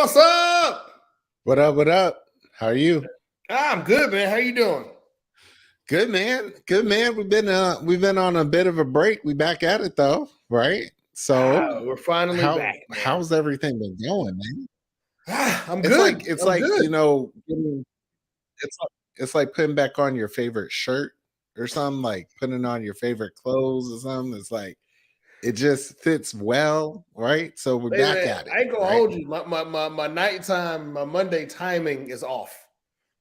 What's up? What up? What up? How are you? I'm good, man. How you doing? Good man. Good man. We've been on a bit of a break. We back at it though, right? So We're finally back, man. how's everything been going, man? I'm It's good. like it's I'm like, good. it's like putting back on your favorite shirt or something, like putting on your favorite clothes or something. It's like it just fits well, right? So we're Hey, back man, at it, I ain't gonna right? hold you. My nighttime, my Monday timing is off,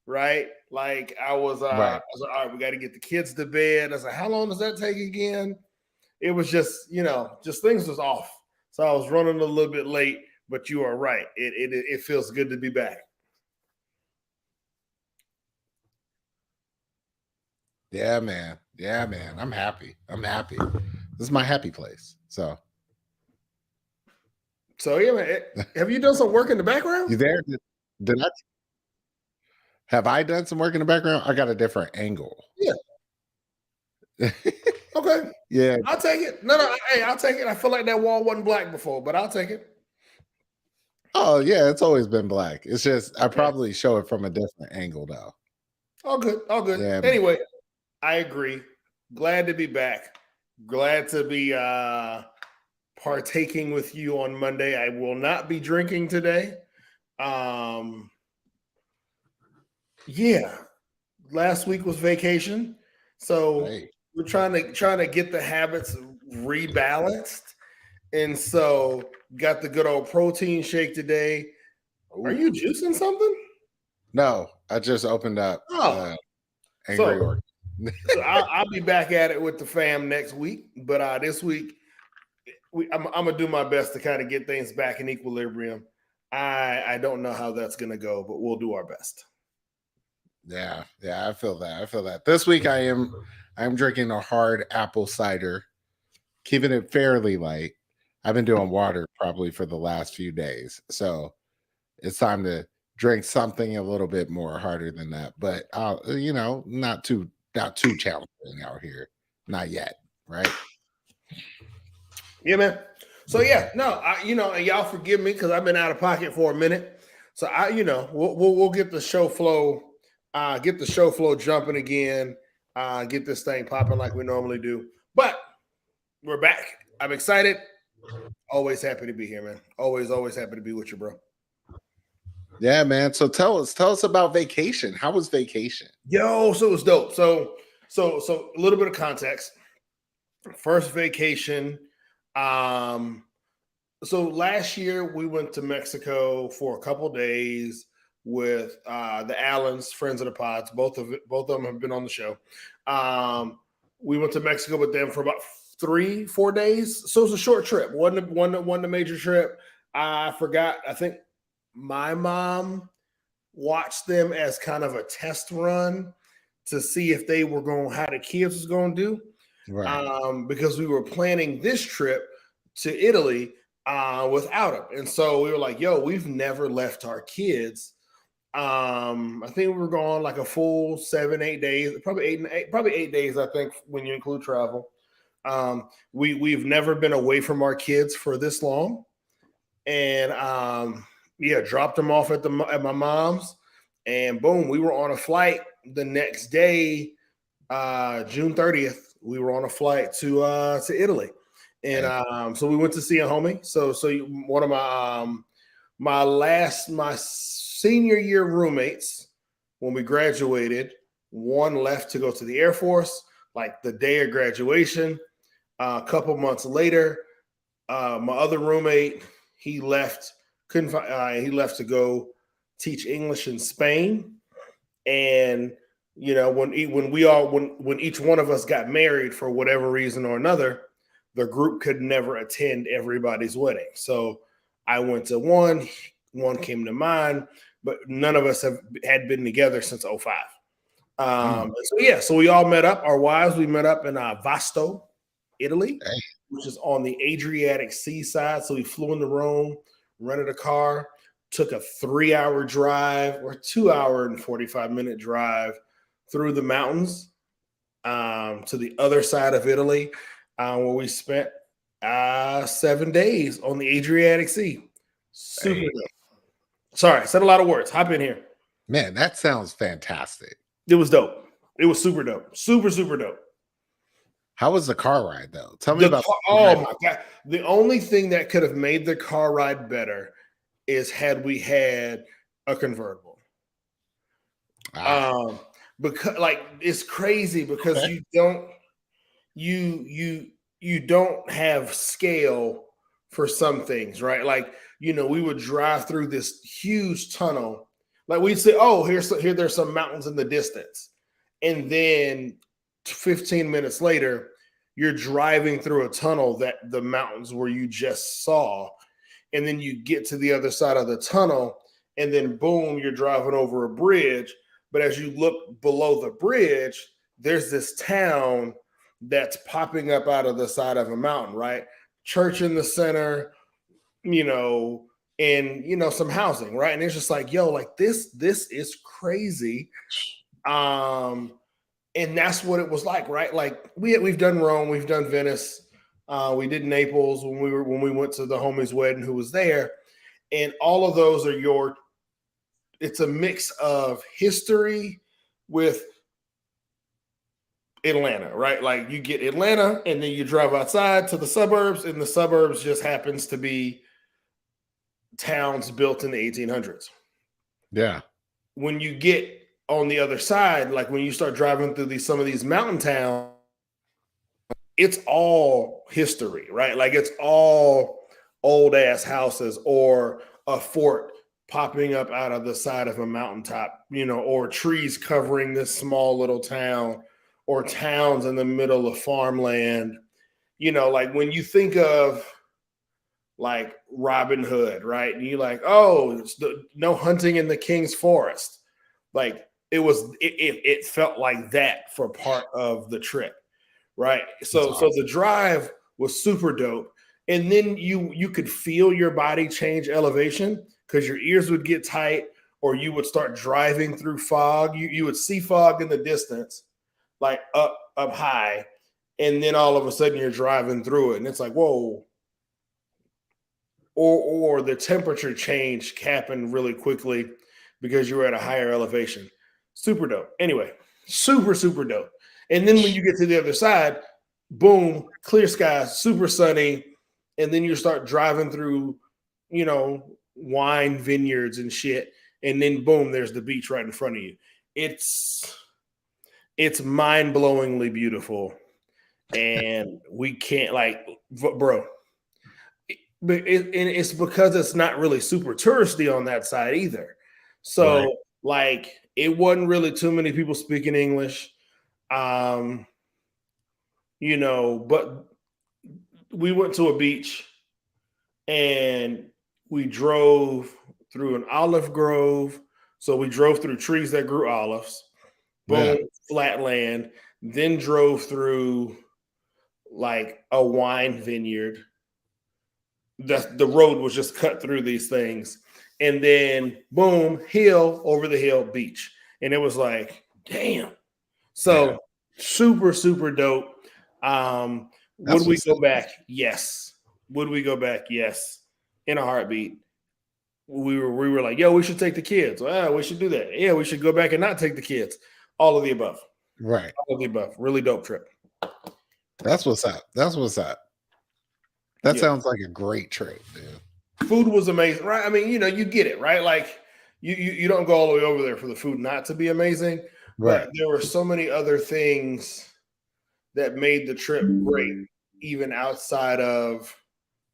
right? Like I Right. was like, all right, we got to get the kids to bed. I was like, how long does that take again? It was just, just things was off. So I was running a little bit late, but you are right. It feels good to be back. Yeah, man. Yeah, man. I'm happy. I'm happy. This is my happy place. So So yeah, man. Have you done some work in the you background? there? Did I have I done some work in the background? I got a different angle. Yeah. Okay. Yeah. I'll take it. No. Hey, I'll take it. I feel like that wall wasn't black before, but I'll take it. Oh, yeah, it's always been black. It's just I Okay. probably show it from a different angle though. All good. All good. Yeah, man. Anyway, I agree. Glad to be back. Glad to be partaking with you on Monday. I will not be drinking today. Um, yeah. Last week was vacation. So Hey. we're trying to get the habits rebalanced. And so got the good old protein shake today. Are Ooh. you juicing something? No, I just opened up Oh, Angry so Orc. so I'll be back at it with the fam next week. But this week, I'm gonna do my best to kind of get things back in equilibrium. I don't know how that's gonna go, but we'll do our best. Yeah, yeah, I feel that. I feel that. This week I'm drinking a hard apple cider, keeping it fairly light. I've been doing water probably for the last few days. So it's time to drink something a little bit more harder than that. But not too challenging out here. Not yet, right? Yeah, man. So yeah, no, and y'all forgive me because I've been out of pocket for a minute. So we'll get the show flow, jumping again, get this thing popping like we normally do. But we're back. I'm excited. Always happy to be here, man. Always happy to be with you, bro. Yeah, man. So tell us about vacation. How was vacation? Yo, so it was dope. So a little bit of context. First vacation. Um, so last year we went to Mexico for a couple days with the Allens, friends of the pods. Both of them have been on the show. Um, we went to Mexico with them for about 3-4 days. So it was a short trip. Wasn't a major trip. I forgot. I think my mom watched them as kind of a test run to see if they were going how the kids was going to do. Right. Because we were planning this trip to Italy without him. And so we were like, yo, we've never left our kids. I think we were gone like a full 7-8 days, probably 8 days, I think, when you include travel. We've never been away from our kids for this long. And dropped them off at my mom's, and boom, we were on a flight the next day, June 30th. We were on a flight to Italy, and so we went to see a homie. So one of my senior year roommates, when we graduated, one left to go to the Air Force, like the day of graduation. A couple months later, my other roommate, he left. He left to go teach English in Spain, and when each one of us got married for whatever reason or another, the group could never attend everybody's wedding. So I went to one came to mine, but none of us had been together since 05. So we all met up. Our wives, we met up in Vasto, Italy, Hey. which is on the Adriatic seaside. So we flew into Rome, rented a car, took a 3-hour drive or 2-hour and 45-minute drive through the mountains to the other side of Italy, where we spent 7 days on the Adriatic Sea. Super Hey. dope. Sorry, I said a lot of words. Hop in here. Man, that sounds fantastic. It was dope. It was super dope. Super, super dope. How was the car ride though? Tell me about Oh my God. The only thing that could have made the car ride better is had we had a convertible. Because like it's crazy because Okay. you don't have scale for some things, right? Like, we would drive through this huge tunnel. Like we'd say, oh, here there's some mountains in the distance. And then 15 minutes later, you're driving through a tunnel that the mountains where you just saw. And then you get to the other side of the tunnel, and then boom, you're driving over a bridge. But as you look below the bridge, there's this town that's popping up out of the side of a mountain, right? Church in the center, and some housing, right? And it's just like, yo, like this is crazy. And that's what it was like, right? Like we've done Rome, we've done Venice, we did Naples when we went to the homie's wedding who was there, and all of those are it's a mix of history with Atlanta, right? Like you get Atlanta and then you drive outside to the suburbs, and the suburbs just happens to be towns built in the 1800s. Yeah. When you get on the other side, like when you start driving through some of these mountain towns, it's all history, right? Like it's all old ass houses or a fort popping up out of the side of a mountaintop, or trees covering this small little town, or towns in the middle of farmland. Like when you think of like Robin Hood, right? And you're like, oh, no hunting in the King's Forest. Like it felt like that for part of the trip, right? So the drive was super dope. And then you could feel your body change elevation because your ears would get tight, or you would start driving through fog. You would see fog in the distance, like up high, and then all of a sudden you're driving through it, and it's like, whoa. Or the temperature change happened really quickly because you were at a higher elevation. Super dope. Anyway, super, super dope. And then when you get to the other side, boom, clear skies, super sunny. And then you start driving through, wine vineyards and shit. And then boom, there's the beach right in front of you. It's mind-blowingly beautiful. And we can't, like, bro. But it's because it's not really super touristy on that side either. So, right. Like, it wasn't really too many people speaking English. But we went to a beach and we drove through an olive grove. So we drove through trees that grew olives, boom, flat land, then drove through like a wine vineyard. The road was just cut through these things. And then boom, hill, over the hill, beach. And it was like, damn. So super, super dope. Would we go back? Yes. Would we go back? Yes. In a heartbeat. We were like, yo, we should take the kids. Well, we should do that. Yeah, we should go back and not take the kids. All of the above. Right. All of the above. Really dope trip. That's what's up. That sounds like a great trip, dude. Food was amazing, right? I mean, you get it, right? Like you don't go all the way over there for the food not to be amazing. Right. But there were so many other things that made the trip great, even outside of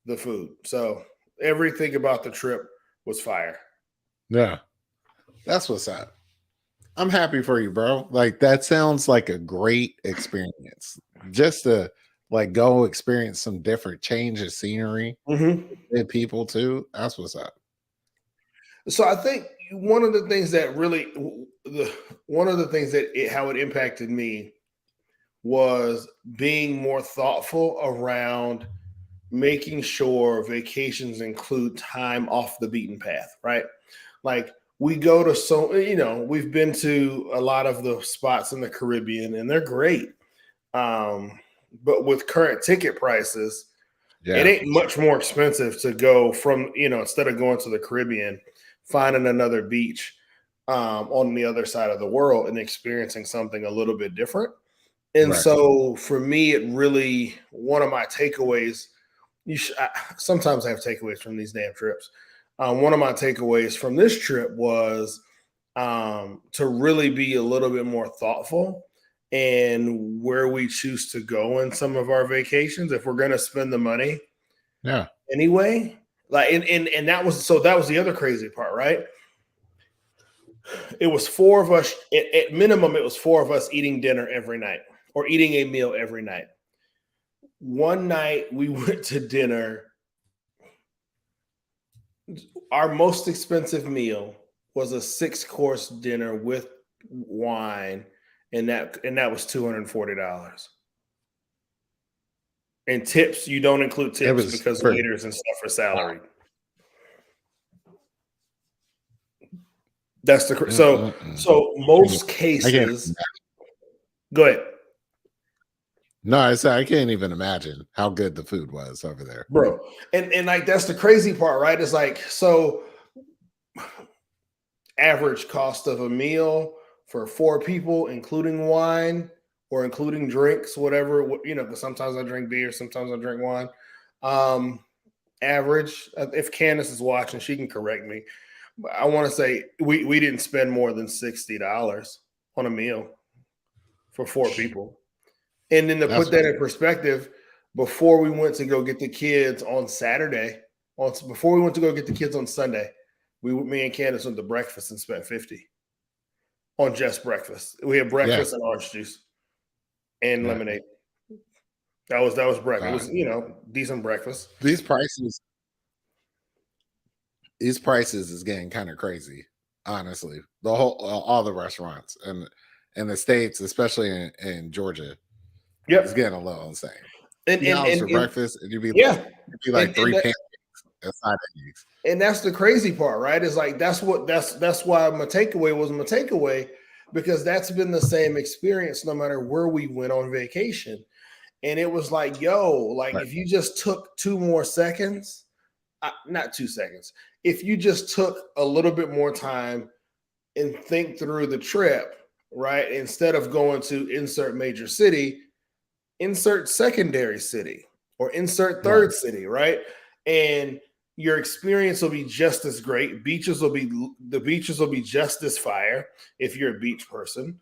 the food. So everything about the trip was fire. Yeah. That's what's up. I'm happy for you, bro. Like that sounds like a great experience. Just to like go experience some different change of scenery and people too. That's what's up. So I think one of the things that how it impacted me was being more thoughtful around making sure vacations include time off the beaten path, right? Like we go to we've been to a lot of the spots in the Caribbean and they're great. But with current ticket prices, it ain't much more expensive to go from, instead of going to the Caribbean finding another beach on the other side of the world and experiencing something a little bit different. And Right. so for me, it really, one of my takeaways, sometimes I have takeaways from these damn trips. One of my takeaways from this trip was to really be a little bit more thoughtful and where we choose to go in some of our vacations if we're going to spend the money Yeah. anyway. Like and that was the other crazy part, right? It was four of us at minimum. It was four of us eating dinner every night or eating a meal every night. One night we went to dinner. Our most expensive meal was a 6-course dinner with wine, and that was $240. And tips, you don't include It tips was because for waiters and stuff are salaried. That's the so most I can't. cases. Go ahead, No, I said I can't even imagine how good the food was over there. bro. And like that's the crazy part, right? It's like so average cost of a meal for 4 people, including wine or including drinks, whatever, because sometimes I drink beer, sometimes I drink wine. Average, if Candace is watching, she can correct me. But I want to say we didn't spend more than $60 on a meal for 4 people. And then to put that in perspective, before we went to go get the kids on Saturday, before we went to go get the kids on Sunday, me and Candace went to breakfast and spent $50 on just breakfast. We had breakfast and orange juice and lemonade. That was breakfast. It was, decent breakfast. These prices is getting kind of crazy, honestly. All the restaurants and in the States, especially in Georgia, it's getting a little insane. And for breakfast, and you'd be like 3 pancakes and side eggs. And that's the crazy part, right? It's like that's why my takeaway was my takeaway, because that's been the same experience no matter where we went on vacation. And it was like, if you just took 2 more seconds, not 2 seconds, if you just took a little bit more time and think through the trip, right? Instead of going to insert major city, insert secondary city or insert third city, right? And your experience will be just as great. The beaches will be just as fire if you're a beach person.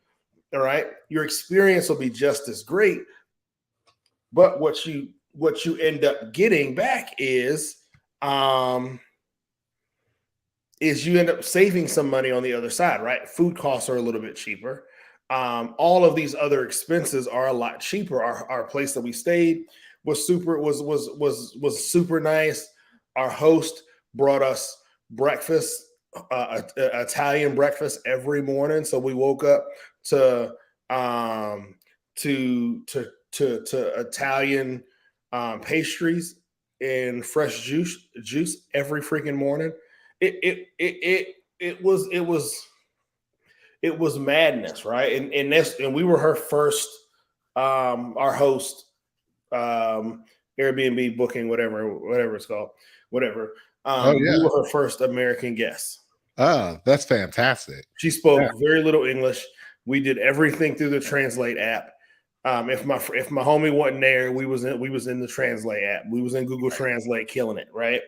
All right. Your experience will be just as great. But what you end up getting back is you end up saving some money on the other side, right? Food costs are a little bit cheaper. All of these other expenses are a lot cheaper. Our place that we stayed was super nice. Our host brought us breakfast, Italian breakfast every morning. So we woke up to Italian pastries and fresh juice every freaking morning. It was madness, right? And we were her first, our host, Airbnb booking, whatever it's called, whatever. We were her first American guest. Oh, that's fantastic. She spoke very little English. We did everything through the Translate app. If my homie wasn't there, we was in the Translate app. We was in Google Translate, killing it, right?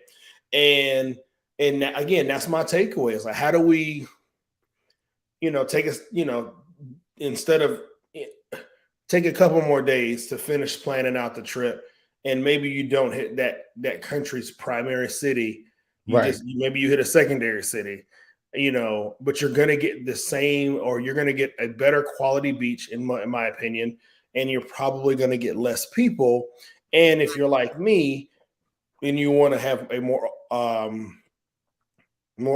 And again, that's my takeaway. Is like, how do we, take us, instead of take a couple more days to finish planning out the trip, and maybe you don't hit that country's primary city. Maybe you hit a secondary city, but you're going to get the same, or you're going to get a better quality beach, in my opinion, and you're probably going to get less people. And if you're like me and you want to have a more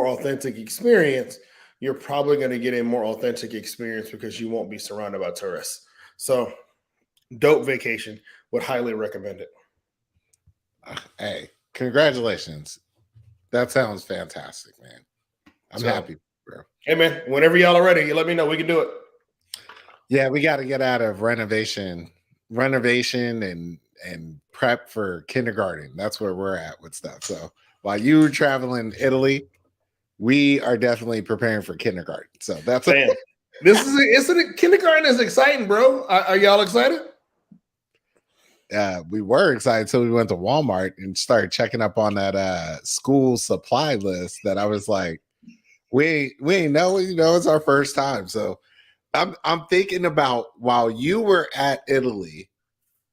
authentic experience, you're probably going to get a more authentic experience because you won't be surrounded by tourists. So, dope vacation. Would highly recommend it. Hey, congratulations. That sounds fantastic, man. I'm happy, bro. Hey, man, whenever y'all are ready, you let me know. We can do it. Yeah, we got to get out of renovation and prep for kindergarten. That's where we're at with stuff. So while you were traveling Italy, we are definitely preparing for kindergarten. So that's Damn. Isn't kindergarten is exciting, bro. Are y'all excited? We were excited until we went to Walmart and started checking up on that school supply list that I was like, we ain't know, it's our first time. So I'm thinking about while you were at Italy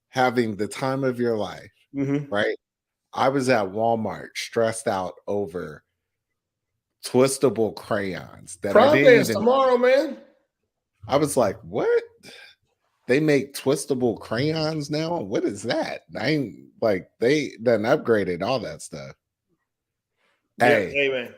having the time of your life, right? I was at Walmart stressed out over twistable crayons that I Prime didn't Day is even. tomorrow, man. I was like, what? They make twistable crayons now? What is that? I ain't like they done upgraded all that stuff. Yeah, Hey, man.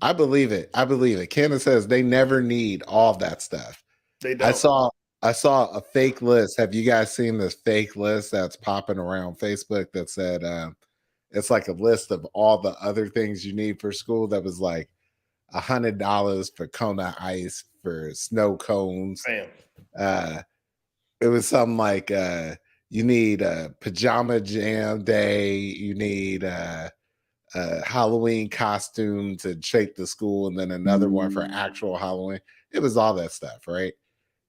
I believe it. I believe it. Candace says they never need all that stuff. They don't. I saw a fake list. Have you guys seen this fake list that's popping around Facebook that said it's like a list of all the other things you need for school that was like $100 for Kona ice, for snow cones. Damn. It was something like you need a pajama jam day, you need a Halloween costume to shake the school, and then another one for actual Halloween. It was all that stuff, right?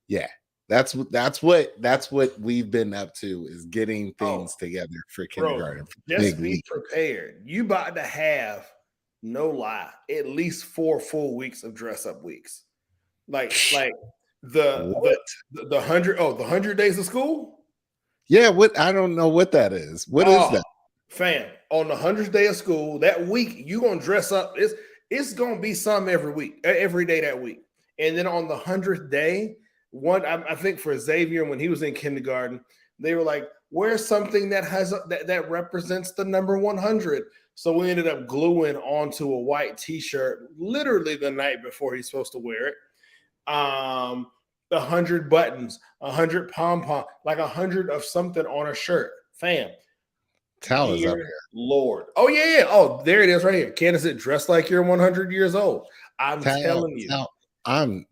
Yeah. That's what we've been up to, is getting things together for kindergarten. Bro, just be prepared. You about to have, no lie, at least 4 full weeks of dress up weeks. Like the 100 days of school. Yeah, what, I don't know what that is. What is that? Fam, on the 100th day of school, that week you gonna dress up. It's gonna be some every week, every day that week. And then on the 100th day, I think for Xavier, when he was in kindergarten, they were like, "Where's something that has that represents the number 100?" So we ended up gluing onto a white T-shirt literally the night before he's supposed to wear it. 100 buttons, 100 pom-pom, like 100 of something on a shirt. Fam. Tal is up here. Lord. Oh, yeah. Oh, there it is right here. Candace, it dressed like you're 100 years old. I'm telling you.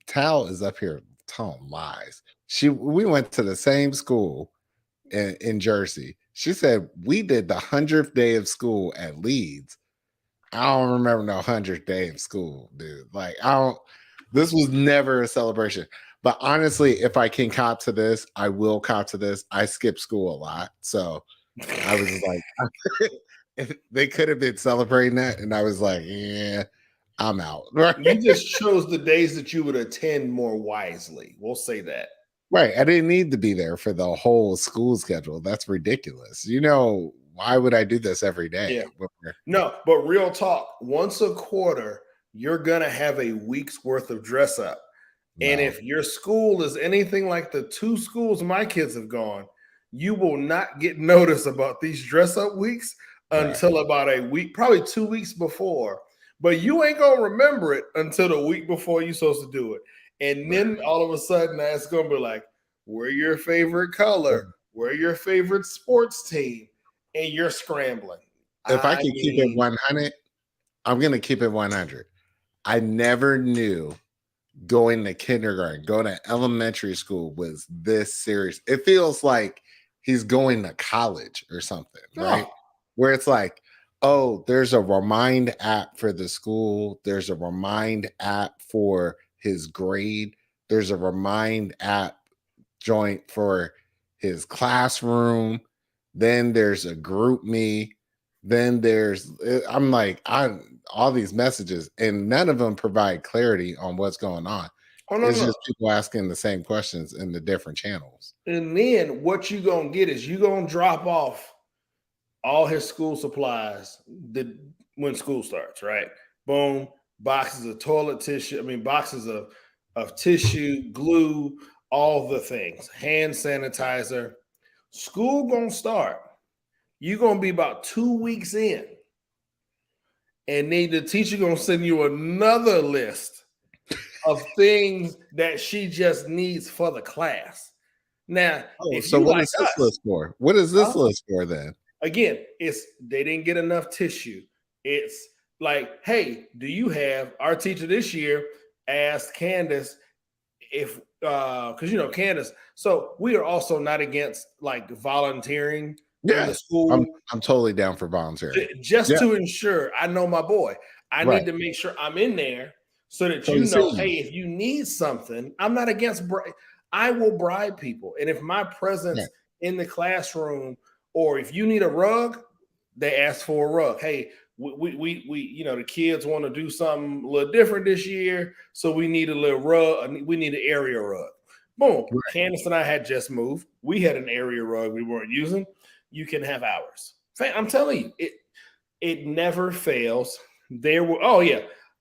Tal is up here telling lies. We went to the same school in Jersey. She said we did the 100th day of school at Leeds. I don't remember no 100th day of school, dude. Like, this was never a celebration. But honestly, if I can cop to this, I will cop to this. I skip school a lot. So I was like, they could have been celebrating that. And I was like, yeah, I'm out. Right? You just chose the days that you would attend more wisely. We'll say that. Right. I didn't need to be there for the whole school schedule. That's ridiculous. Why would I do this every day? Yeah. No, but real talk, once a quarter, you're going to have a week's worth of dress up. No. And if your school is anything like the 2 schools my kids have gone, you will not get notice about these dress up weeks until about a week, probably 2 weeks before. But you ain't going to remember it until the week before you're supposed to do it. And then all of a sudden, it's going to be like, wear your favorite color, wear your favorite sports team, and you're scrambling. If I can keep it 100, I'm going to keep it 100. I never knew going to kindergarten, going to elementary school was this serious. It feels like he's going to college or something, right? Where it's like, oh, there's a Remind app for the school. There's a Remind app for his grade. There's a Remind app joint for his classroom. Then there's a group me. Then I'm like, all these messages, and none of them provide clarity on what's going on. It's just people asking the same questions in the different channels. And then what you gonna get is you gonna drop off all his school supplies when school starts, right? Boom, boxes of toilet tissue. Boxes of tissue, glue, all the things, hand sanitizer. School gonna start. You're gonna be about 2 weeks in, and then the teacher gonna send you another list of things that she just needs for the class. Now, what is this list for? What is this list for then? Again, they didn't get enough tissue. It's like, hey, do you have, our teacher this year asked Candace if, because Candace, so we are also not against like volunteering in the school. I'm totally down for volunteering. Just to ensure, I know my boy. I Right. need to make sure I'm in there so that So you you know, see, hey, if you need something, I'm not against I will bribe people. And if my yeah, presence in the classroom, or if you need a rug, they ask for a rug. Hey, we the kids want to do something a little different this year, so we need a little rug. We need an area rug. Boom. right. Candace and I had just moved. We had an area rug we weren't using. You can have ours. I'm telling you, it never fails. There were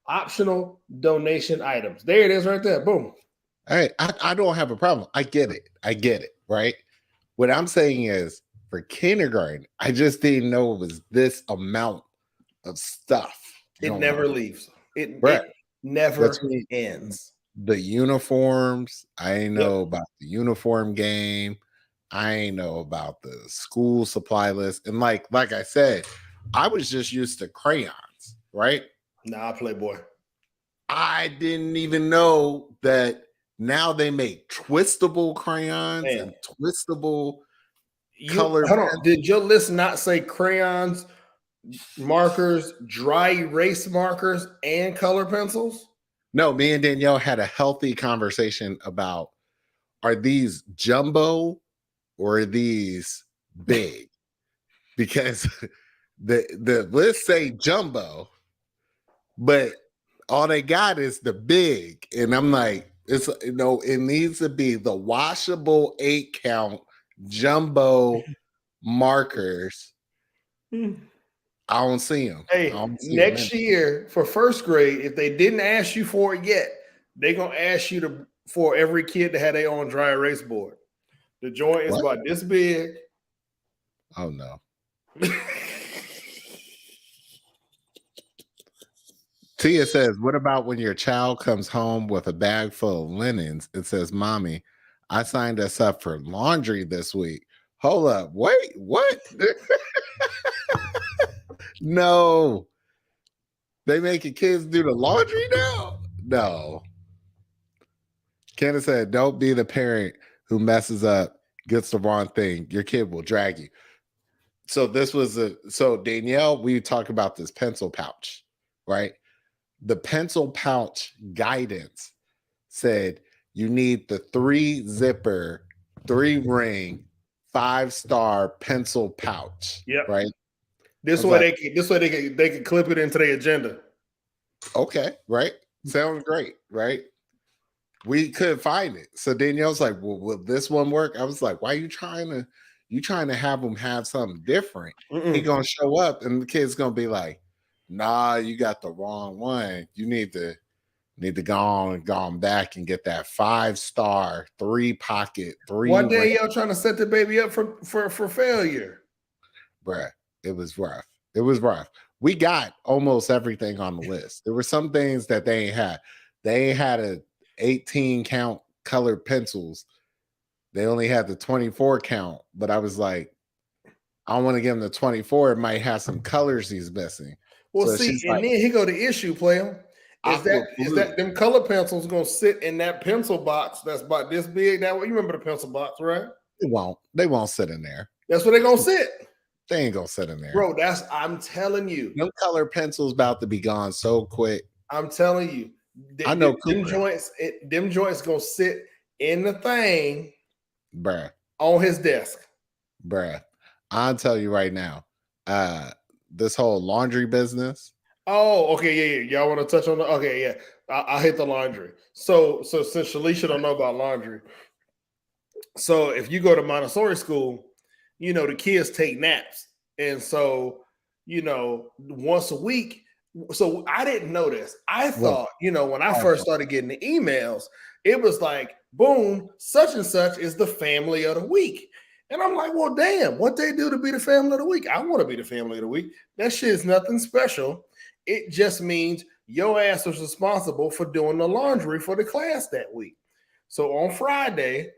optional donation items. There it is, right there. Boom. Hey, I don't have a problem. I get it. Right. What I'm saying is for kindergarten, I just didn't know it was this amount of stuff It going on. never leaves. It Right. never Between ends. the uniforms, I ain't Yep. know about the uniform game. I ain't know about the school supply list. And like I said, I was just used to crayons, right? Nah, Playboy. I didn't even know that now they make twistable crayons Man, and twistable you color hold on. pens. Did your list not say crayons, markers, dry erase markers, and color pencils? No, me and Danielle had a healthy conversation about, are these jumbo or are these big? Because the list say jumbo, but all they got is the big. And I'm like, it needs to be the washable 8 count jumbo markers. I don't see them. I Hey, don't see them next year for first grade, if they didn't ask you for it yet, they're gonna ask you for every kid to have their own dry erase board. The joint is What? about this big. Oh no. Tia says, what about when your child comes home with a bag full of linens? It says, Mommy, I signed us up for laundry this week. Hold up. Wait, what? No. They making kids do the laundry now? No. Candace said, don't be the parent who messes up, gets the wrong thing. Your kid will drag you. So Danielle, we talk about this pencil pouch, right? The pencil pouch guidance said you need the 3-zipper, 3-ring, 5-star pencil pouch. Yep. Right. This way they can clip it into their agenda. Okay, right. Sounds great, right? We couldn't find it. So Danielle's like, well, will this one work? I was like, why are you trying to have them have something different? He gonna show up and the kid's gonna be like, nah, you got the wrong one. You need to go on back and get that 5-star, 3-pocket, 3 One day ring. y'all trying to set the baby up for failure. Bruh, it was rough. It was rough. We got almost everything on the list. There were some things that they ain't had. They ain't had a 18 count colored pencils. They only had the 24 count, but I was like, I don't want to give him the 24. It might have some colors he's missing. Well, So see, she's and like, then here go the issue, player. Is aqua that blue. them color pencils gonna sit in that pencil box that's about this big? That way, you remember the pencil box, right? They won't sit in there. That's where they're gonna sit. They ain't gonna sit in there. Bro, I'm telling you. No color pencils about to be gone so quick. I'm telling you. I know them joints gonna sit in the thing, bruh, on his desk. Bruh. I'll tell you right now, this whole laundry business. Oh, okay, yeah. Y'all want to touch on the? Okay, yeah. I'll hit the laundry. So since Shalisha don't know about laundry, so if you go to Montessori school, the kids take naps, and so once a week. So I didn't know this. I thought, when I first started getting the emails, it was like, boom, such and such is the family of the week. And I'm like, well, damn, what they do to be the family of the week? I want to be the family of the week. That shit is nothing special. It just means your ass was responsible for doing the laundry for the class that week. So on Friday,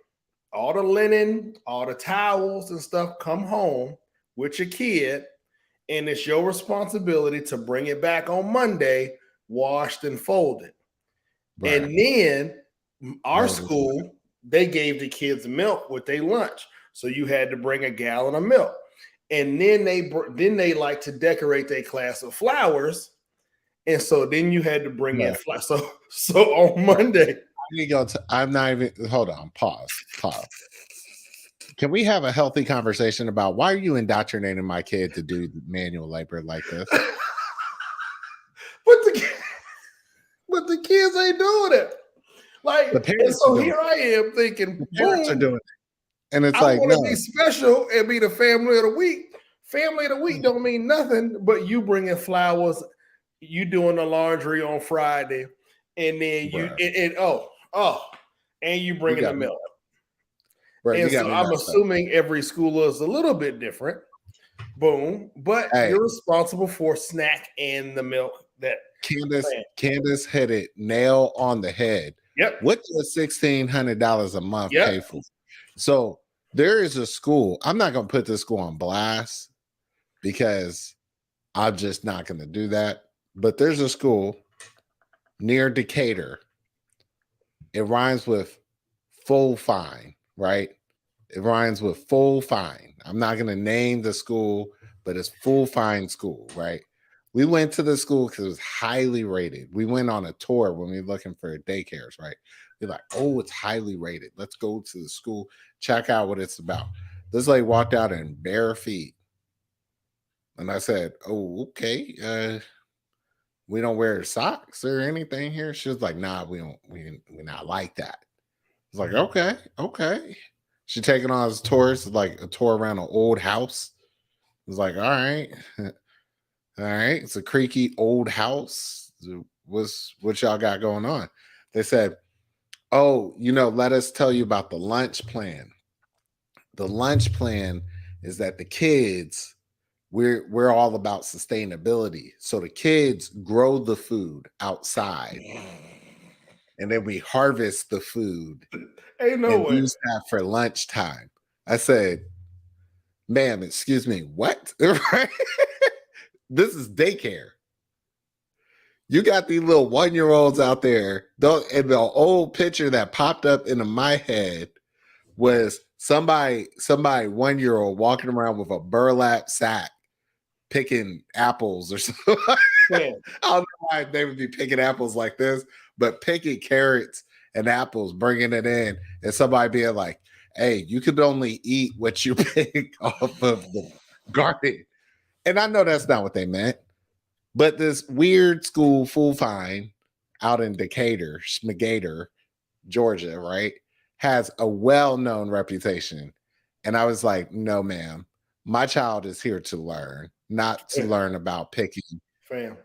all the linen, all the towels and stuff come home with your kid, and it's your responsibility to bring it back on Monday, washed and folded. Right. And then our school, they gave the kids milk with their lunch. So you had to bring a gallon of milk. And then they like to decorate their class with flowers. And so then you had to bring in Yeah. flat. So on Monday, I'm not even. Hold on. Pause. Can we have a healthy conversation about why are you indoctrinating my kid to do manual labor like this? but the kids ain't doing it. Like, The and parents are so doing here I am it. thinking, The parents are boom, doing it. And it's I like, want to no, be special and be the family of the week. Family of the week don't mean nothing, but you bringing flowers, you doing the laundry on Friday, and then bruh, and you you bringing the got me, milk. bruh, you And got so me I'm messed up. assuming every school is a little bit different. Boom, but Hey, you're responsible for snack and the milk. That man. Candace hit it nail on the head. Yep. What does $1,600 a month Yep. pay for? So there is a school. I'm not going to put this school on blast because I'm just not going to do that. But there's a school near Decatur. It rhymes with full fine, right? It rhymes with full fine. I'm not going to name the school, but it's full fine school, right? We went to the school because it was highly rated. We went on a tour when we were looking for daycares, right? We're like, oh, it's highly rated. Let's go to the school, check out what it's about. This lady walked out in bare feet. And I said, oh, okay. We don't wear socks or anything here. She was like, nah, we're not like that. I was like, okay. She taking on us tours, like a tour around an old house. I was like, all right. All right. It's a creaky old house. What y'all got going on? They said, oh, let us tell you about the lunch plan. The lunch plan is that the kids, we're all about sustainability. So the kids grow the food outside and then we harvest the food Ain't no and way. use that for lunchtime. I said, ma'am, excuse me, what? Right? This is daycare. You got these little 1-year-olds out there. And the old picture that popped up into my head was somebody 1-year-old walking around with a burlap sack picking apples or something. Man. I don't know why they would be picking apples like this, but picking carrots and apples, bringing it in, and somebody being like, hey, you could only eat what you pick off of the garden. And I know that's not what they meant, but this weird school, full fine, out in Decatur, Georgia, right, has a well-known reputation. And I was like, no, ma'am, my child is here to learn, not to learn about picking Fam.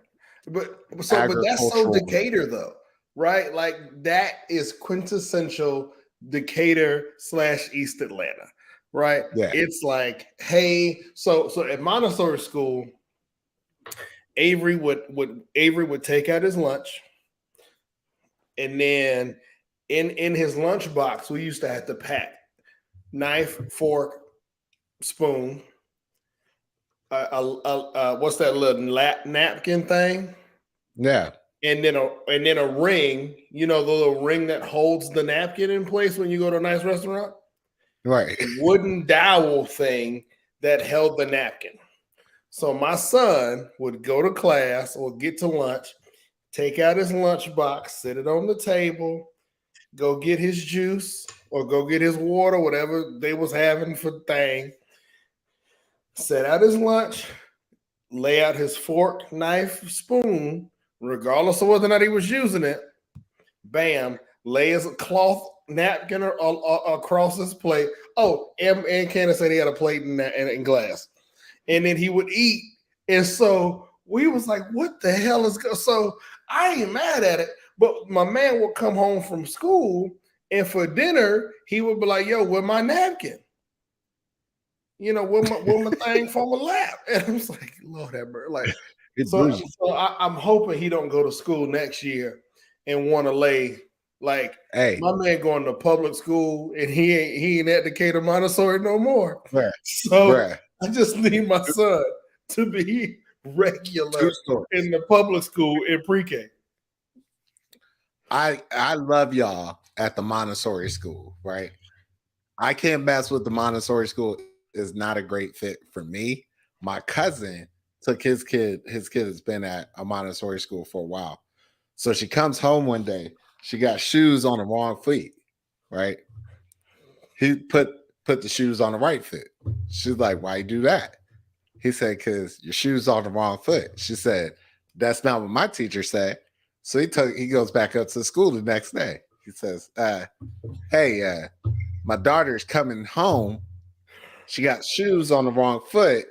But that's so agricultural. Decatur though, right? Like that is quintessential Decatur / East Atlanta, right? Yeah. It's like, hey, so at Montessori school, Avery would take out his lunch, and then in his lunchbox, we used to have to pack knife, fork, spoon, what's that little napkin thing? Yeah. And then a ring, the little ring that holds the napkin in place when you go to a nice restaurant. Right. Wooden dowel thing that held the napkin. So my son would go to class or get to lunch, take out his lunchbox, sit it on the table, go get his juice or go get his water, whatever they was having for thing. Set out his lunch, lay out his fork, knife, spoon, regardless of whether or not he was using it. Bam, lay his cloth napkin across his plate. Oh, and Candace said he had a plate and glass. And then he would eat. And so we was like, what the hell is going? So I ain't mad at it. But my man would come home from school, and for dinner, he would be like, yo, where my napkin? With my thing from my lap. And I was like, Lord have mercy. Like, so I'm hoping he don't go to school next year and want to lay like, hey, my man going to public school and he ain't at Decatur Montessori no more. bruh, So I just need my son to be regular in the public school in pre-K. I love y'all at the Montessori school, right? I can't mess with the Montessori school. Is not a great fit for me. My cousin took his kid. His kid has been at a Montessori school for a while. So she comes home one day. She got shoes on the wrong feet, right? He put the shoes on the right foot. She's like, "Why you do that?" He said, "Because your shoes on the wrong foot." She said, "That's not what my teacher said." So he goes back up to school the next day. He says, "Hey, my daughter's coming home. She got shoes on the wrong foot.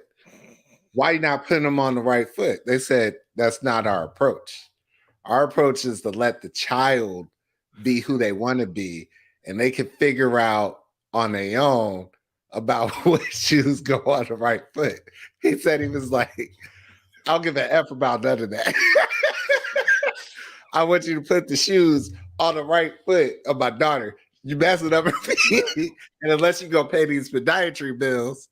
Why you not putting them on the right foot?" They said, "That's not our approach. Our approach is to let the child be who they want to be, and they can figure out on their own about what shoes go on the right foot." He said he was like, "I don't give an F about none of that. I want you to put the shoes on the right foot of my daughter. You messing up her feet, and unless you go pay these podiatry bills,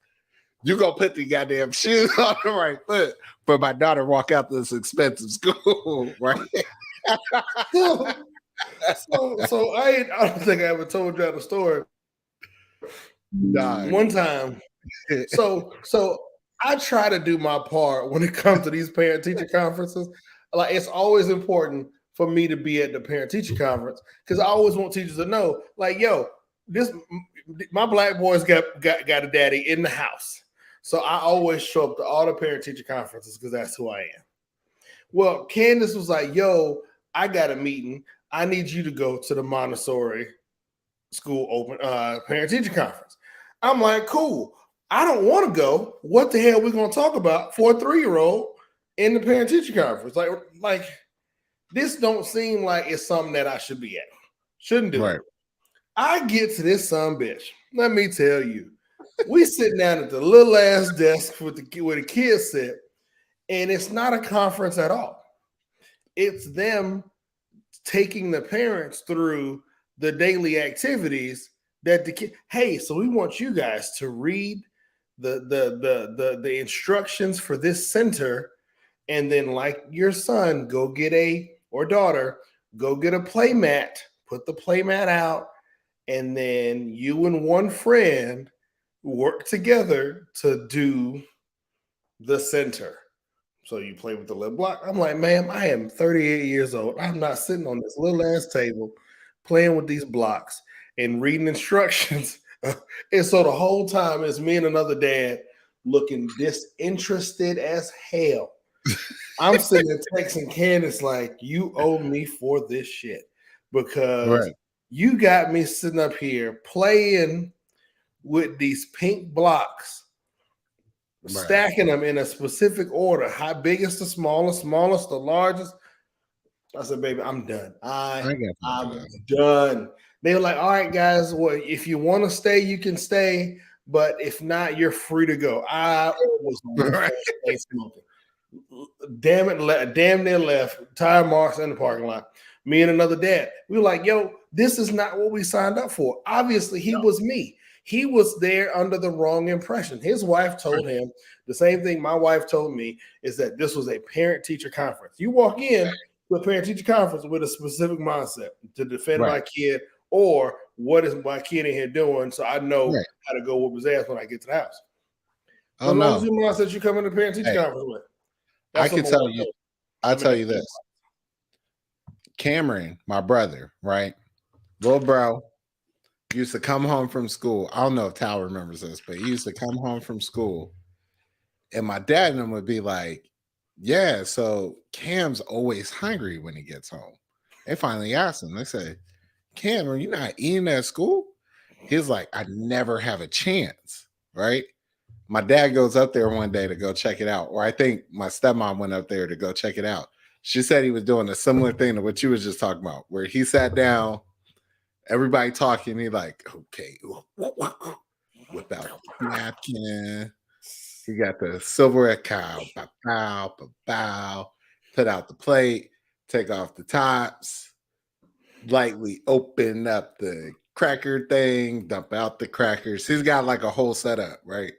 you gonna put the goddamn shoes on the right foot for my daughter walk out this expensive school, right?" So I don't think I ever told y'all the story. Dog. One time, so I try to do my part when it comes to these parent teacher conferences. Like it's always important for me to be at the parent teacher conference because I always want teachers to know, like, yo, this my black boy's got a daddy in the house. So I always show up to all the parent teacher conferences because that's who I am. Well, Candace was like, yo, I got a meeting. I need you to go to the Montessori school open parent teacher conference. I'm like, cool. I don't want to go. What the hell are we going to talk about for a 3-year-old in the parent teacher conference? Like this don't seem like it's something that I should be at. Shouldn't do it. I get to this son bitch. Let me tell you, we sitting down at the little ass desk where the kids sit, and it's not a conference at all. It's them taking the parents through the daily activities that the kid. Hey, so we want you guys to read the instructions for this center, and then like your son, go get or daughter, go get a play mat, put the play mat out, and then you and one friend work together to do the center. So you play with the little block. I'm like, ma'am, I am 38 years old. I'm not sitting on this little ass table playing with these blocks and reading instructions. And so the whole time it's me and another dad looking disinterested as hell. I'm sitting there texting Candace like, you owe me for this shit because you got me sitting up here playing with these pink blocks, stacking them in a specific order. How biggest the smallest, smallest the largest. I said, baby, I'm done. I'm done. They were like, all right, guys, well, if you want to stay, you can stay. But if not, you're free to go. I was smoking. Damn near left. Tire marks in the parking lot. Me and another dad. We were like, yo, this is not what we signed up for. Obviously, he was me. He was there under the wrong impression. His wife told him the same thing my wife told me, is that this was a parent-teacher conference. You walk in to a parent-teacher conference with a specific mindset to defend my kid or what is my kid in here doing so I know how to go whoop his ass when I get to the house. So as long as your mindset you come in the parent-teacher conference with. I can tell you, I'll tell you this. Cameron, my brother, right? Little bro, used to come home from school. I don't know if Tal remembers this, but he used to come home from school. And my dad and him would be like, yeah, so Cam's always hungry when he gets home. They finally asked him, they said, Cam, are you not eating at school? He's like, I never have a chance, right? My dad goes up there one day to go check it out. Or I think my stepmom went up there to go check it out. She said he was doing a similar thing to what you was just talking about, where he sat down, everybody talking, he like, okay, whip out the napkin. He got the silverware cow, bow, put out the plate, take off the tops, lightly open up the cracker thing, dump out the crackers. He's got like a whole setup, right?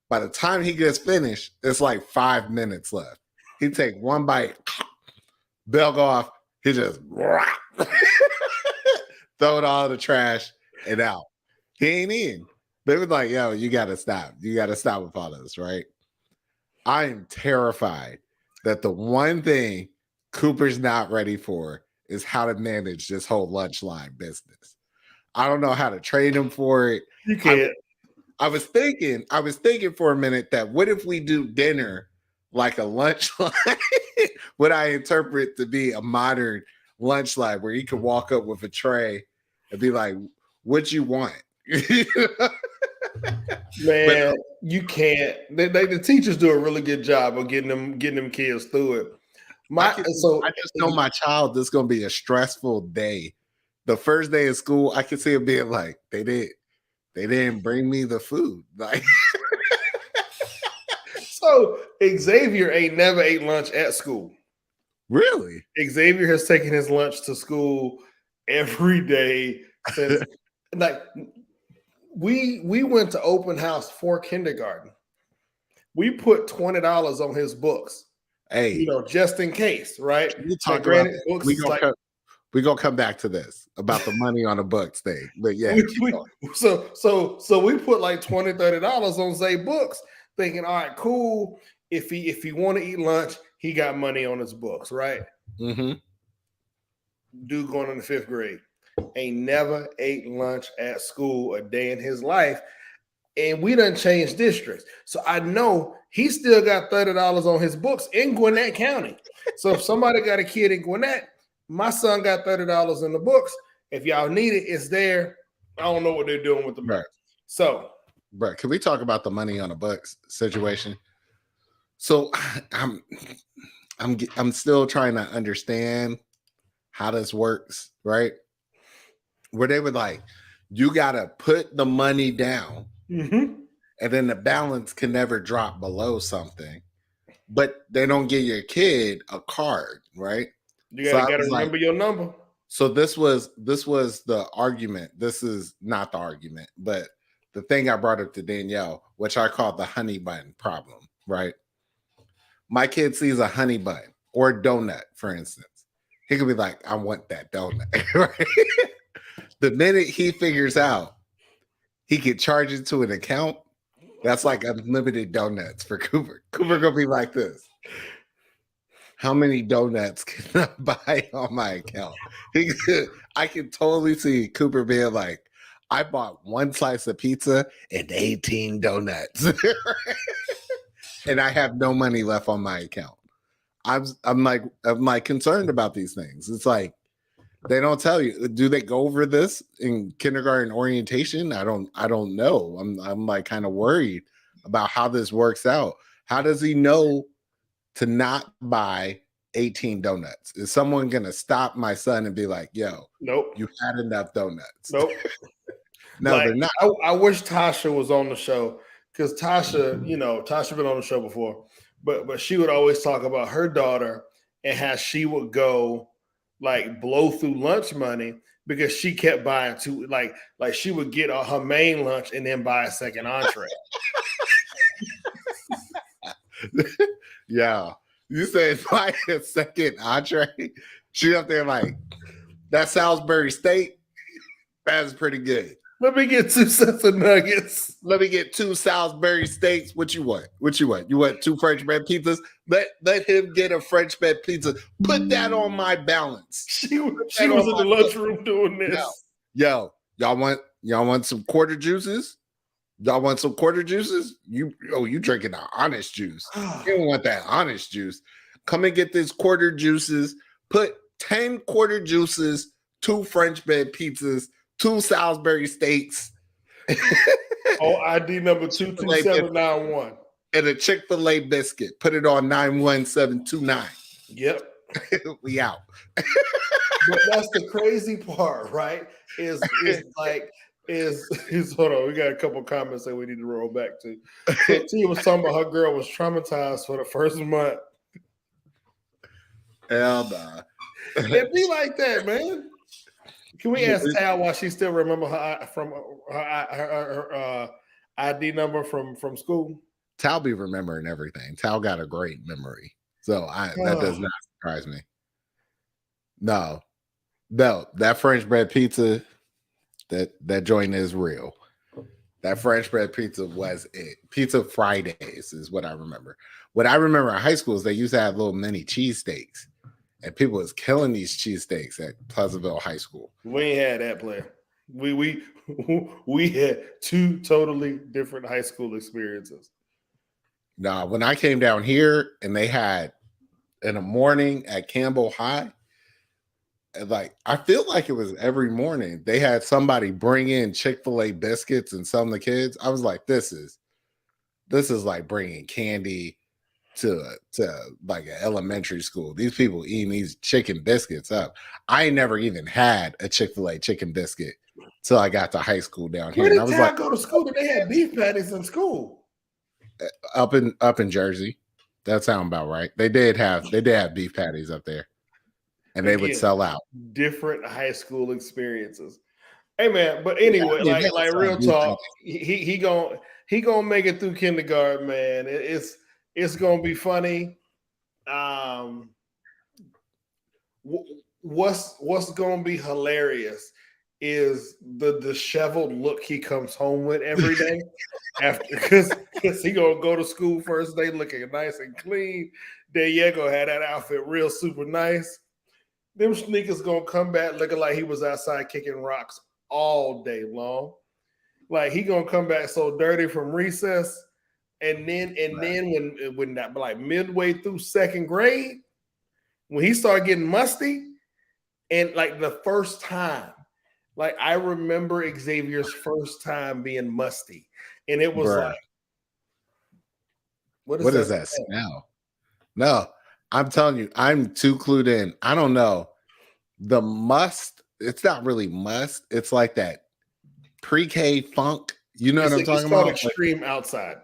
By the time he gets finished, it's like 5 minutes left. He take one bite, bell go off, he just throw it all in the trash and out. He ain't in. They was like, yo, you gotta stop. You gotta stop with all this, right? I am terrified that the one thing Cooper's not ready for is how to manage this whole lunch line business. I don't know how to train him for it. You can't. I was thinking for a minute that what if we do dinner like a lunch line? What I interpret to be a modern lunch line where he could walk up with a tray and be like, "What you want?" Man, you can't. The teachers do a really good job of getting them kids through it. I just know my child. This is gonna be a stressful day. The first day of school, I can see him being like, "They didn't bring me the food." Like, so Xavier ain't never ate lunch at school. Really? Xavier has taken his lunch to school every day since like we went to open house for kindergarten. We put $20 on his books. Hey, just in case, right? We talk about books. We're gonna come back to this about the money on the books thing. But yeah, so we put like $20, $30 on Zay books, thinking, all right, cool. If he want to eat lunch, he got money on his books, right? Mm-hmm. Dude going in the 5th grade ain't never ate lunch at school a day in his life. And we done changed districts. So I know he still got $30 on his books in Gwinnett County. So if somebody got a kid in Gwinnett, my son got $30 in the books. If y'all need it, it's there. I don't know what they're doing with the money. So, bro, can we talk about the money on the books situation? So I'm still trying to understand how this works, right? Where they were like, you gotta put the money down, and then the balance can never drop below something. But they don't give your kid a card, right? You gotta remember your number. So this was the argument. This is not the argument, but the thing I brought up to Danielle, which I call the honey bun problem, right? My kid sees a honey bun or a donut, for instance. He could be like, I want that donut, right? The minute he figures out he could charge it to an account, that's like unlimited donuts for Cooper. Cooper gonna be like this. How many donuts can I buy on my account? I can totally see Cooper being like, I bought 1 slice of pizza and 18 donuts. And I have no money left on my account. I'm like concerned about these things. It's like they don't tell you. Do they go over this in kindergarten orientation? I don't know. I'm like kind of worried about how this works out. How does he know to not buy 18 donuts? Is someone gonna stop my son and be like, yo, nope, you had enough donuts? Nope. No, they're not. I wish Tasha was on the show, because Tasha been on the show before, but she would always talk about her daughter and how she would go like blow through lunch money because she kept buying like she would get her main lunch and then buy a second entree. Yeah. You said buy a second entree? She up there like, that Salisbury steak, that's pretty good. Let me get 2 sets of nuggets. Let me get 2 Salisbury steaks. What you want? You want 2 French bread pizzas? Let him get a French bread pizza. Put that on my balance. She was in the lunchroom doing this. Yo, y'all want some quarter juices? Y'all want some quarter juices? You drinking the honest juice. You don't want that honest juice. Come and get this quarter juices. Put 10 quarter juices, 2 French bread pizzas, 2 Salisbury steaks. ID number 22791. And a Chick-fil-A biscuit. Put it on 91729. Yep. We out. But that's the crazy part, right? Is hold on, we got a couple comments that we need to roll back to. So T was talking about her girl was traumatized for the first month. Hell nah. It be like that, man. Can we ask Tal why she still remember her ID number from school? Tal be remembering everything. Tal got a great memory, so that does not surprise me. No, that French bread pizza, that joint is real. That French bread pizza was it. Pizza Fridays is what I remember. What I remember in high school is they used to have little mini cheesesteaks, and people was killing these cheesesteaks at Pleasantville High School. We ain't had that player. We we had two totally different high school experiences. Now, when I came down here and they had in the morning at Campbell High, like I feel like it was every morning they had somebody bring in Chick-fil-A biscuits and some of the kids. I was like, this is like bringing candy to like an elementary school. These people eating these chicken biscuits up. I never even had a Chick-fil-A chicken biscuit till I got to high school down here. Where And I did was Tal like, go to school? They had beef patties in school. up in Jersey. That sounds about right. They did have beef patties up there. And they would sell out. Different high school experiences. Hey man, but anyway, Yeah, I mean, like real talk, he gonna make it through kindergarten, man. It's gonna be funny. What's gonna be hilarious is the disheveled look he comes home with every day after because he gonna go to school first day looking nice and clean. Diego had that outfit real super nice. Them sneakers gonna come back looking like he was outside kicking rocks all day long. Like he gonna come back so dirty from recess, and then when that like midway through second grade, when he started getting musty, and like the first time, like I remember Xavier's first time being musty, and it was like, what is that smell? No, I'm telling you, I'm too clued in. I don't know. The must, it's not really must. It's like that pre-K funk. You know what I'm talking about? Extreme outside.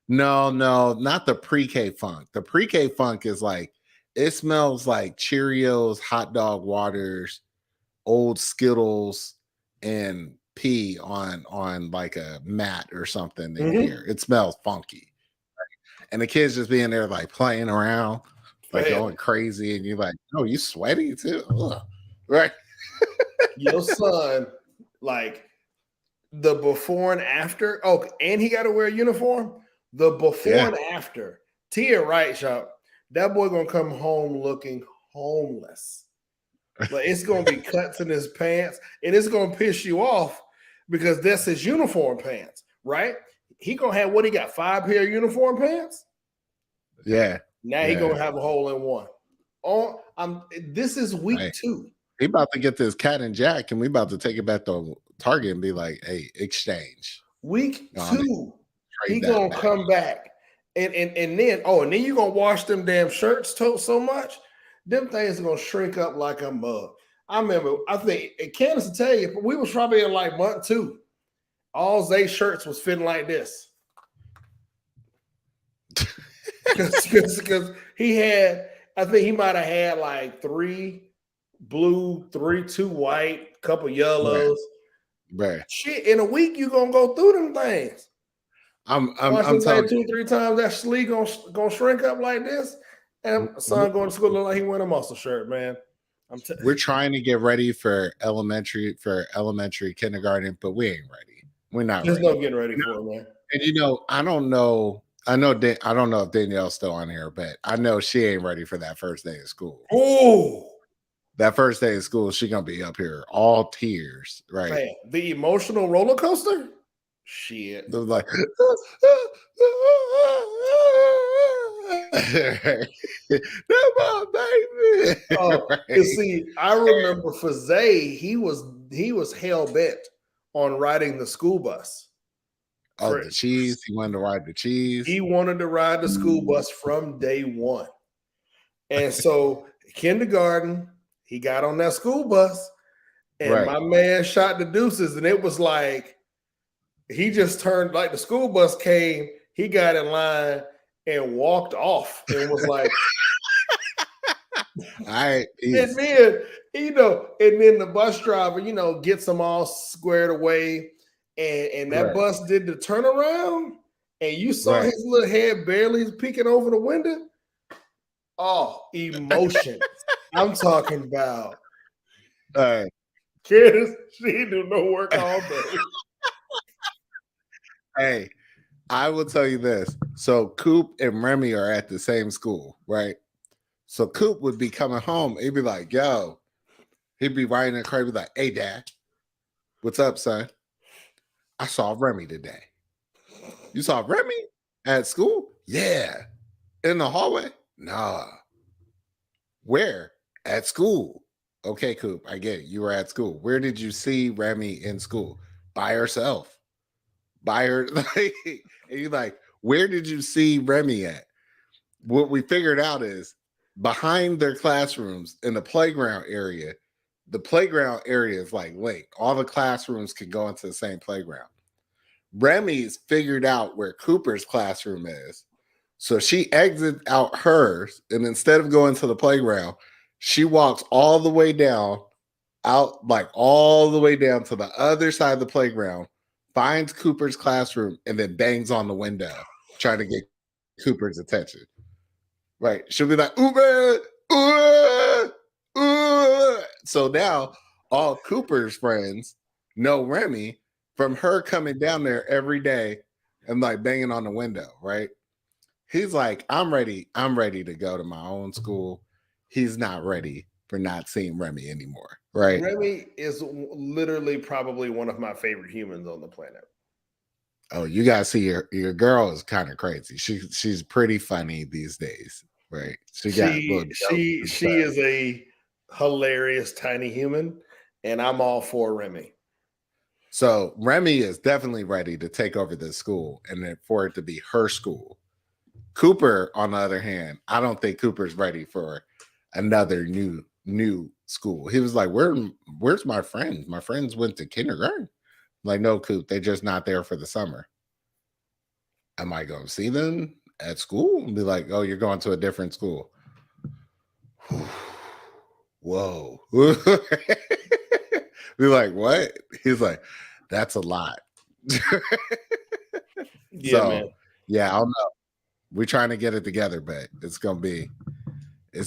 No, not the pre-K funk. The pre-K funk is like, it smells like Cheerios, hot dog waters, old Skittles, and pee on like a mat or something in here. It smells funky. And the kids just being there like playing around, like going crazy, and you're like, oh, you sweaty too? Ugh. Right. Your son, like the before and after. Oh, and he got to wear a uniform. The before and after. Tia right, shop. That boy gonna come home looking homeless. Like it's gonna be cuts in his pants, and it's gonna piss you off because that's his uniform pants, right? He gonna have what he got 5 pair of uniform pants. Yeah. Now he gonna have a hole in one. Oh, this is week 2. He about to get this cat and jack, and we about to take it back to Target and be like, hey, exchange. Week 2, he gonna come back. And then you're gonna wash them damn shirts so much, them things are gonna shrink up like a mug. I remember, I think Candace will tell you, we was probably in like month 2. All Zay shirts was fitting like this. Because he had, I think he might have had like 3 blue, 2 white, couple yellows. Right. Shit, in a week you gonna go through them things. I'm telling you, 2-3 times that sleeve gonna shrink up like this, and son going to school look like he wearing a muscle shirt, man. We're trying to get ready for elementary kindergarten, but we ain't ready. We're not. There's no getting ready for it, man. And I don't know. I don't know if Danielle's still on here, but I know she ain't ready for that first day of school. Oh, that first day of school, she gonna be up here all tears, right? Man, the emotional roller coaster. Shit. They're like, come on, baby. Right. See, I remember for Zay, he was hell bent on riding the school bus. Oh, the cheese. He wanted to ride the cheese. He wanted to ride the school bus from day one. And so kindergarten, he got on that school bus, and my man shot the deuces, and it was like he just turned, like the school bus came, he got in line and walked off and was like, all right. And then, and then the bus driver, gets them all squared away. And that bus did the turnaround, and you saw his little head barely peeking over the window. Oh, emotions. I'm talking about. Kids, she do no work all day. Hey, I will tell you this. So Coop and Remy are at the same school, right? So Coop would be coming home. He'd be like, yo, he'd be riding in the car. He'd be like, hey, Dad, what's up, son? I saw Remy today. You saw Remy at school? Yeah. In the hallway? Nah. Where? At school. Okay, Coop, I get it. You were at school. Where did you see Remy in school? By herself. By her. Like, and you're like, where did you see Remy at? What we figured out is behind their classrooms in the playground area is like linked. All the classrooms can go into the same playground. Remy's figured out where Cooper's classroom is. So she exits out hers, and instead of going to the playground, she walks all the way down, out like all the way down to the other side of the playground, finds Cooper's classroom, and then bangs on the window, trying to get Cooper's attention. Right. She'll be like, ooh, man, ooh, ooh. So now all Cooper's friends know Remy from her coming down there every day and like banging on the window, right? He's like, I'm ready to go to my own school. He's not ready for not seeing Remy anymore, right? Remy is literally probably one of my favorite humans on the planet. Oh, you gotta see your girl is kind of crazy. She's pretty funny these days, right? She is a hilarious tiny human, and I'm all for Remy. So Remy is definitely ready to take over this school and then for it to be her school. Cooper, on the other hand, I don't think Cooper's ready for another new school. He was like, where's my friends? My friends went to kindergarten. Like, no, Coop, they're just not there for the summer. Am I going to see them at school? And be like, oh, you're going to a different school. Whoa. Be like, what? He's like, that's a lot. Yeah, so, man. Yeah, I don't know. We're trying to get it together, but it's gonna be an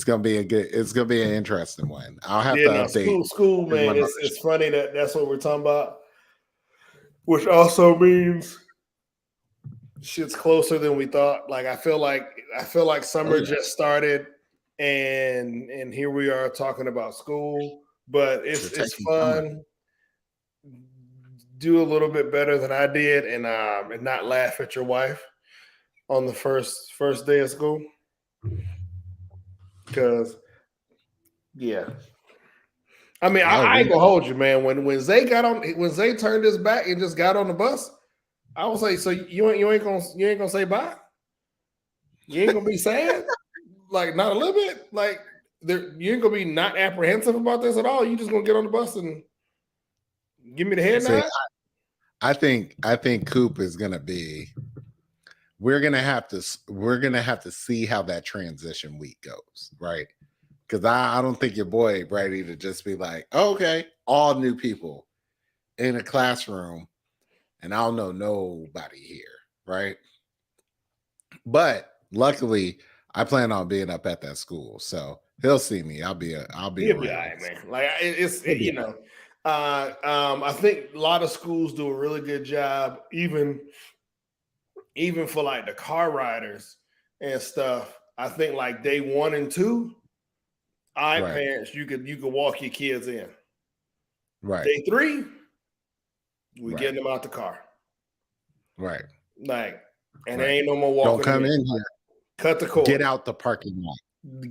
interesting one. I'll have to update. School, man. It's funny that's what we're talking about, which also means shit's closer than we thought. Like I feel like summer just started, and here we are talking about school. But it's fun. Summer. Do a little bit better than I did, and not laugh at your wife on the first day of school. Because, yeah. I mean, I ain't gonna hold you, man. When Zay turned his back and just got on the bus, I was like, so you ain't gonna say bye? You ain't gonna be sad? Like not a little bit? Like you ain't gonna be not apprehensive about this at all? You just gonna get on the bus and give me the head nod? I think Coop is gonna be. We're gonna have to see how that transition week goes, right? Because I don't think your boy ready to just be like, oh, okay, all new people in a classroom, and I don't know nobody here, right? But luckily, I plan on being up at that school, so he'll see me. I'll be around. Be all right, man. Like you know. I think a lot of schools do a really good job, even for like the car riders and stuff. I think like day 1 and 2, all right, parents, you could walk your kids in. Right. Day 3, we getting them out the car. Right. Like, and there ain't no more walking. Don't come in here. Cut the cord. Get out the parking lot.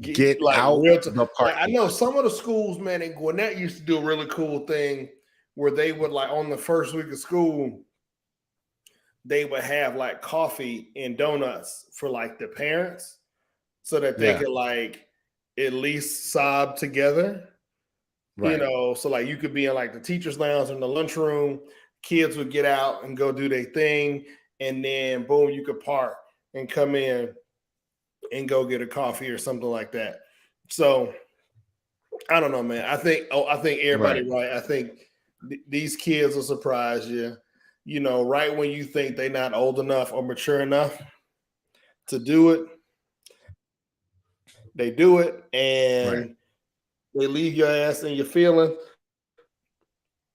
Get out the parking. I know some of the schools, man, in Gwinnett used to do a really cool thing where they would like on the first week of school, they would have like coffee and donuts for like the parents so that they could like at least sob together. Right. You know, so like you could be in like the teacher's lounge in the lunchroom, kids would get out and go do their thing, and then boom, you could park and come in and go get a coffee or something like that. So I don't know, man. I think everybody right. I think these kids will surprise you. You know, right when you think they're not old enough or mature enough to do it, they do it, and they leave your ass in your feelings,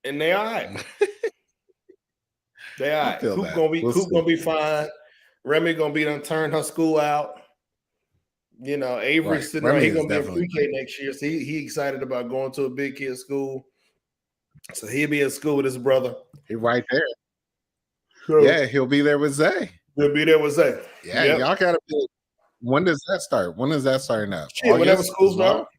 and they all right. They all right. Coop gonna be fine. Remy gonna be done turn her school out. You know, Avery's Right. sitting around. Remy He's is gonna be in definitely pre-K next year, so he excited about going to a big kid school. So he'll be in school with his brother. he right there. So Yeah, he'll be there with Zay. he'll be there with Zay. Yeah, Yep. y'all gotta be. When does that start? When is that starting up? Shit, whenever August school as well? starts.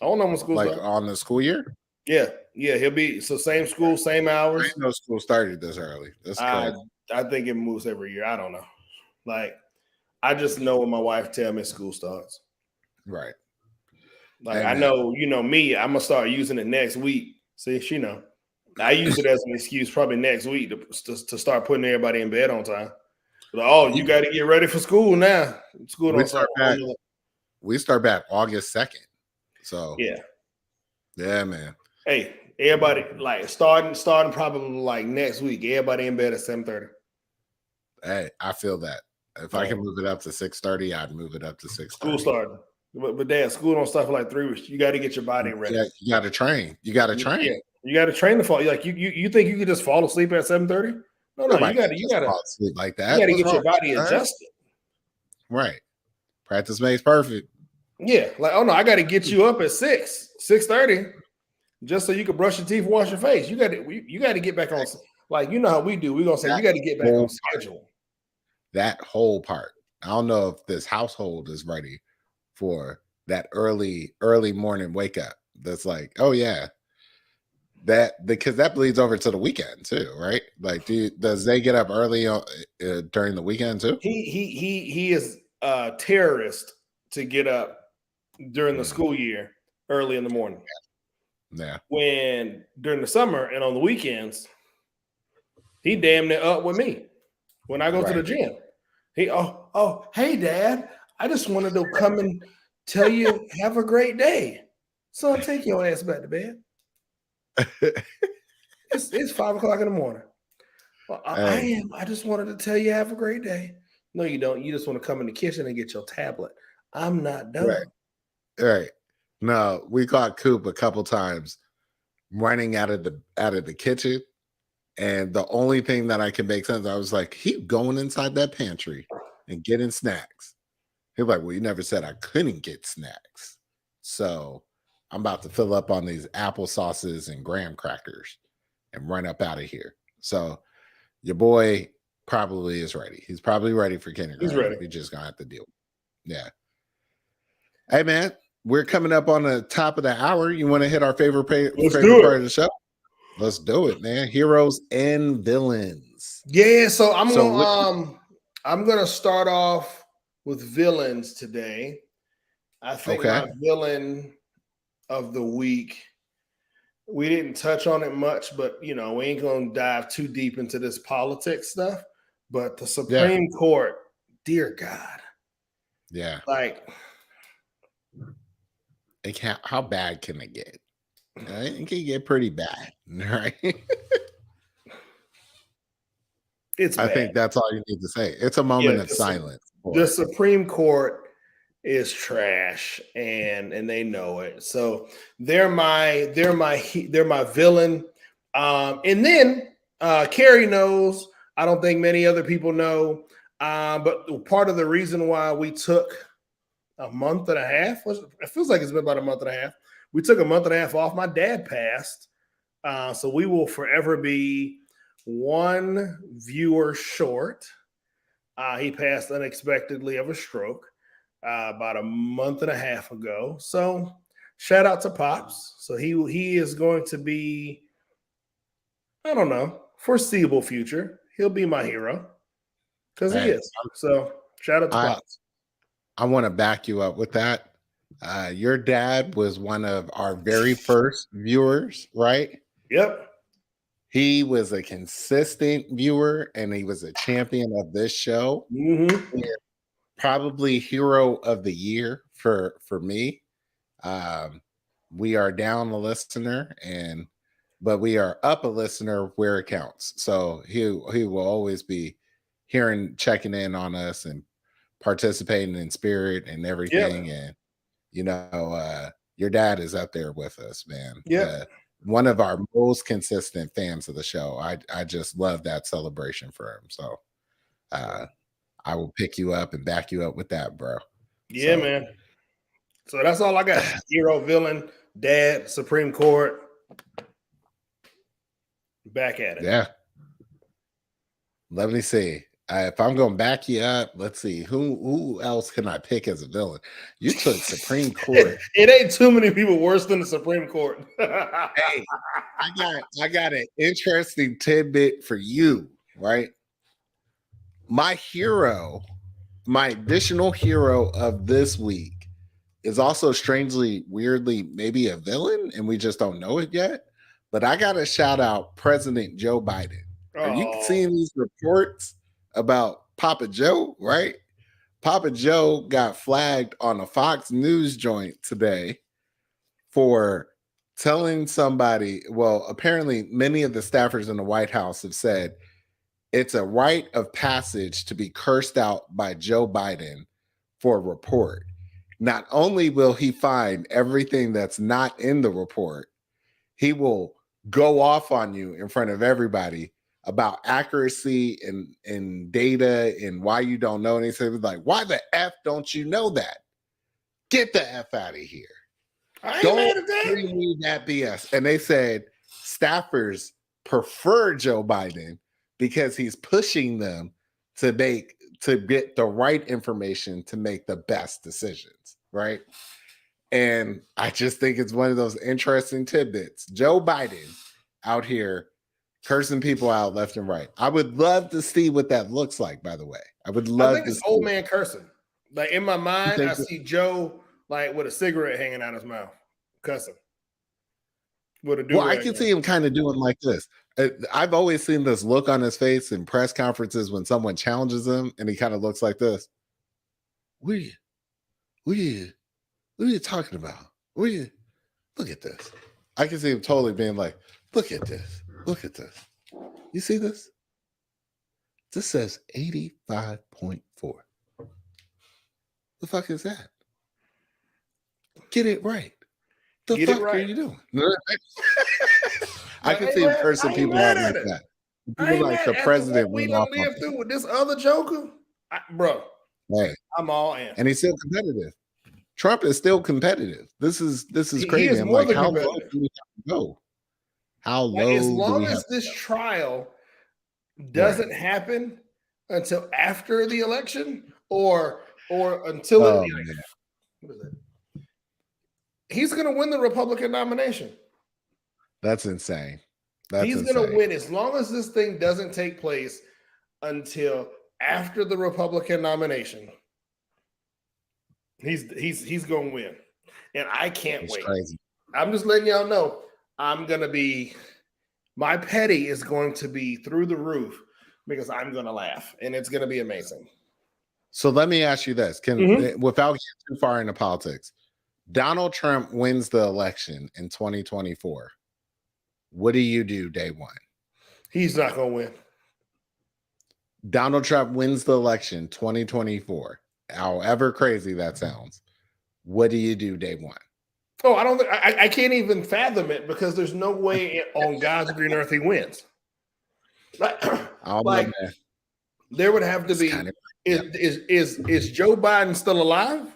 I don't know when school Like starts. on the school year? Yeah, he'll be so same school, same I hours. didn't know school started this early. That's crazy. I think it moves every year. I don't know. Like I just know when my wife tell me school starts. Right. Like Hey, I man. know, me, I'm gonna start using it next week. See, she know. I use it as an excuse probably next week to start putting everybody in bed on time. Like, oh, you got to get ready for school now. School We don't start start. back. We start back August 2nd. So yeah, man. Hey, everybody like starting probably like next week. Everybody in bed at 7:30. Hey, I feel that. If I can move it up to 6:30, I'd move it up to 6:30. School starting. But Dad, school don't start for like 3 weeks. You got to get your body ready. Yeah, you got to train. You got to train. Yeah, you got to train to fall. Like you think you could just fall asleep at 7:30? No, Nobody you got to fall asleep like that. You got to What's get your wrong? body adjusted. Right. Practice makes perfect. Yeah, like oh no, I got to get you up at 6:30, just so you can brush your teeth, wash your face. You got to get back on. Like you know how we do. We're gonna say you got to get back on schedule. That whole part. I don't know if this household is ready for that early morning wake up. That's like, oh yeah, that because that bleeds over to the weekend too, right? Like, does they get up early during the weekend too? He is a terrorist to get up during the school year early in the morning. Yeah. When during the summer and on the weekends, he damn near up with me. When I go to the gym, hey Dad, I just wanted to come and tell you have a great day. Son, take your ass back to bed. It's 5 o'clock in the morning. Well, I just wanted to tell you have a great day. No, you don't. You just want to come in the kitchen and get your tablet. I'm not done. Right. No, we caught Coop a couple times running out of the kitchen. And the only thing that I could make sense, I was like, he going inside that pantry and getting snacks. He was like, well, you never said I couldn't get snacks. So I'm about to fill up on these applesauces and graham crackers and run up out of here. So your boy probably is ready. He's probably ready for kindergarten. He's ready. We're just going to have to deal. Yeah. Hey, man, we're coming up on the top of the hour. You want to hit our favorite part of the show? Let's do it, man. Heroes and villains. Yeah, so I'm gonna start off with villains today. I think my villain of the week. We didn't touch on it much, but we ain't gonna dive too deep into this politics stuff. But the Supreme Court, dear God, like how bad can it get? It can get pretty bad, right? I think that's all you need to say. It's a moment of silence. The Supreme Court is trash, and they know it. So they're my villain. And then Carrie knows. I don't think many other people know. But part of the reason why we took a month and a half it feels like it's been about a month and a half. We took a month and a half off. My dad passed. So we will forever be one viewer short. He passed unexpectedly of a stroke about a month and a half ago. So shout out to Pops. So he is going to be, I don't know, foreseeable future. He'll be my hero because he is. So shout out to Pops. I want to back you up with that. Your dad was one of our very first viewers, right? Yep. He was a consistent viewer, and he was a champion of this show. Mm-hmm. Probably hero of the year for me. We are down a listener, but we are up a listener where it counts. So he will always be checking in on us and participating in spirit and everything. And your dad is up there with us, man. Yeah. One of our most consistent fans of the show. I just love that celebration for him. So I will pick you up and back you up with that, bro. Yeah, So, man. So that's all I got. Hero, villain, dad, Supreme Court. Back at it. yeah. Let me see. If I'm going to back you up, let's see. Who else can I pick as a villain? You took Supreme Court. It ain't too many people worse than the Supreme Court. Hey, I got an interesting tidbit for you, right? My hero, my additional hero of this week is also strangely, weirdly, maybe a villain, and we just don't know it yet. But I got to shout out President Joe Biden. Are you seeing these reports about Papa Joe, right? Papa Joe got flagged on a Fox News joint today for telling somebody, well, apparently many of the staffers in the White House have said it's a rite of passage to be cursed out by Joe Biden for a report. Not only will he find everything that's not in the report, he will go off on you in front of everybody about accuracy and data and why you don't know. And he said, like, why the F don't you know that? Get the F out of here. Don't bring me that BS. And they said staffers prefer Joe Biden because he's pushing them to get the right information to make the best decisions, right? And I just think it's one of those interesting tidbits. Joe Biden out here cursing people out left and right. I would love to see what that looks like, by the way. I would love to see old man cursing. Like in my mind, I see Joe like with a cigarette hanging out his mouth, cussing. Well, I can see him kind of doing like this. I've always seen this look on his face in press conferences when someone challenges him, and he kind of looks like this. What are you talking about? Look at this. I can see him totally being like, look at this. Look at this. You see this? This says 85.4. The fuck is that? Get it right. The fuck are you doing? I can see him cursing people out like that. People like the president went off live through with this other joker, bro. Hey, I'm all in, and he's still competitive. Trump is still competitive. This is crazy. I'm like, how low do we have to go? How low? As long as this trial doesn't happen until after the election, or until what is it? He's going to win the Republican nomination. That's insane. He's going to win as long as this thing doesn't take place until after the Republican nomination. He's going to win, and I can't wait. Crazy. I'm just letting y'all know. My petty is going to be through the roof because I'm going to laugh, and it's going to be amazing. So let me ask you this: without getting too far into politics, Donald Trump wins the election in 2024. What do you do day one? He's not going to win. Donald Trump wins the election 2024. However crazy that sounds, what do you do day one? Oh, I don't think I can't even fathom it because there's no way on God's green earth he wins. Like there would have to be. Is Joe Biden still alive,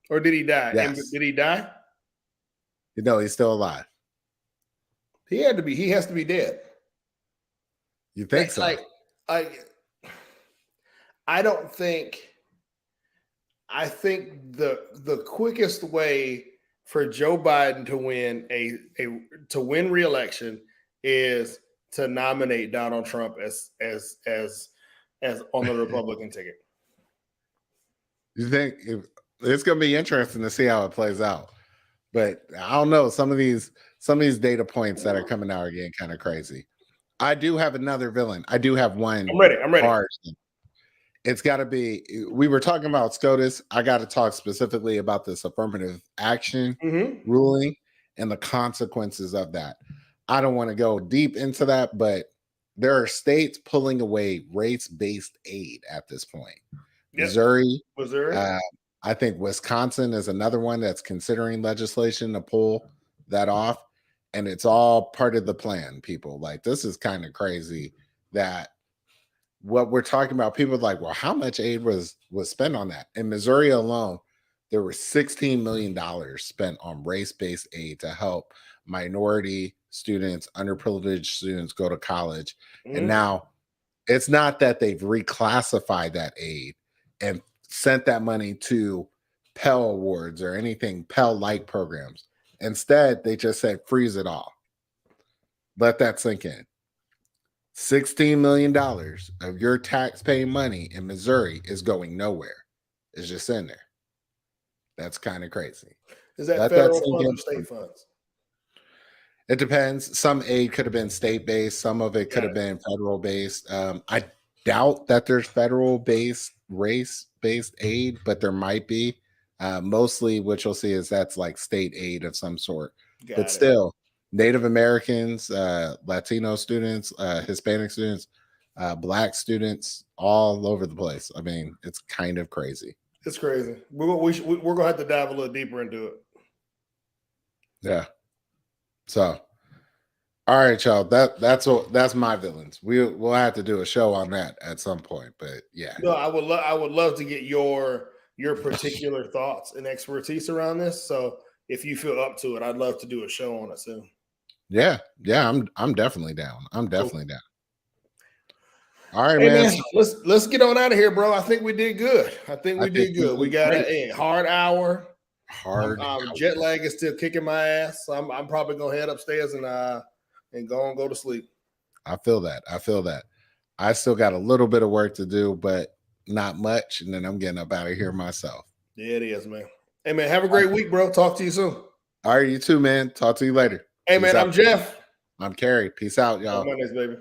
or did he die? Yes. Did he die? No, he's still alive. He had to be. He has to be dead. You think so? I don't think. I think the quickest way for Joe Biden to win re-election is to nominate Donald Trump as on the Republican ticket. You think it's going to be interesting to see how it plays out, but I don't know. Some of these data points that are coming out are getting kind of crazy. I do have another villain. I do have one. I'm ready. It's got to be. We were talking about SCOTUS. I got to talk specifically about this affirmative action ruling and the consequences of that. I don't want to go deep into that, but there are states pulling away race-based aid at this point. Yep. Missouri. I think Wisconsin is another one that's considering legislation to pull that off. And it's all part of the plan, people. Like, this is kind of crazy that what we're talking about, people are like, well, how much aid was spent on that? In Missouri alone, there were $16 million spent on race-based aid to help minority students, underprivileged students go to college. And Mhm. now it's not that they've reclassified that aid and sent that money to Pell Awards or anything Pell-like programs. Instead, they just said freeze it all. Let that sink in. $16 million of your tax-paying money in Missouri is going nowhere. It's just in there. That's kind of crazy. Is that Let that federal sink funds in. or state funds? It depends. Some aid could have been state-based. Some of it could Got have it. been federal-based. I doubt that there's federal-based race-based aid, but there might be. Mostly what you'll see is that's like state aid of some sort. But Got it. still, Native Americans, Latino students, Hispanic students, Black students, all over the place. I mean, it's kind of crazy. It's crazy. We're gonna have to dive a little deeper into it. Yeah. So, all right, y'all. That's my villains. We'll have to do a show on that at some point. But yeah, No, I would love to get your particular thoughts and expertise around this. So if you feel up to it, I'd love to do a show on it soon. yeah. I'm definitely down. I'm definitely down. All right, Hey man. man, let's get on out of here, bro. I think we did good. I think we did good. We got great. a hard hour. Hard. Jet lag is still kicking my ass. So I'm probably gonna head upstairs and go to sleep. I feel that. I still got a little bit of work to do, but not much. And then I'm getting up out of here myself. Yeah, it is, man. Hey man, have a great week, bro. Talk to you soon. All right, you too, man. Talk to you later. Hey Peace man, out. I'm Jeff. I'm Carrie. Peace out, y'all. Mondays, baby.